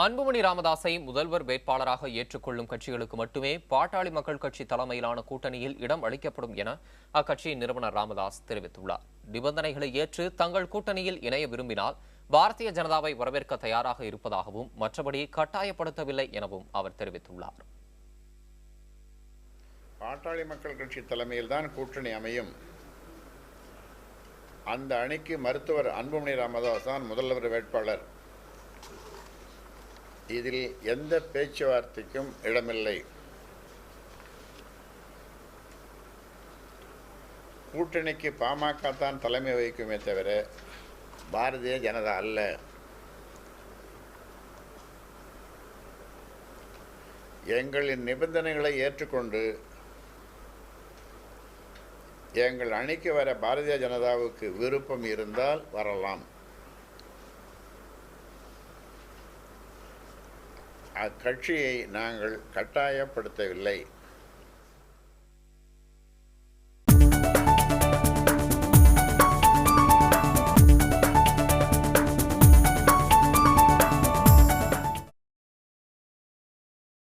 அன்புமணி ராமதாஸை முதல்வர் வேட்பாளராக ஏற்றுக்கொள்ளும் கட்சிகளுக்கு மட்டுமே பாட்டாளி மக்கள் கட்சி தலைமையிலான கூட்டணியில் இடம் அளிக்கப்படும் என அக்கட்சியின் நிறுவனர் ராமதாஸ் தெரிவித்துள்ளார். நிபந்தனைகளை ஏற்று தங்கள் கூட்டணியில் இணைய விரும்பினால் பாரதிய ஜனதாவை வரவேற்க தயாராக இருப்பதாகவும் மற்றபடி கட்டாயப்படுத்தவில்லை எனவும் அவர் தெரிவித்துள்ளார். பாட்டாளி மக்கள் கட்சி தலைமையில்தான் கூட்டணி அமையும். அந்த அணிக்கு மருத்துவர் அன்புமணி ராமதாஸ் தான் முதல்வர் வேட்பாளர். இதில் எந்த பேச்சுவார்த்தைக்கும் இடமில்லை. கூட்டணிக்கு பாமக தான் தலைமை வகிக்குமே தவிர பாரதிய ஜனதா அல்ல. எங்களின் நிபந்தனைகளை ஏற்றுக்கொண்டு எங்கள் அணிக்கு வர பாரதிய ஜனதாவுக்கு விருப்பம் இருந்தால் வரலாம். அக்கட்சியை நாங்கள் கட்டாயப்படுத்தவில்லை.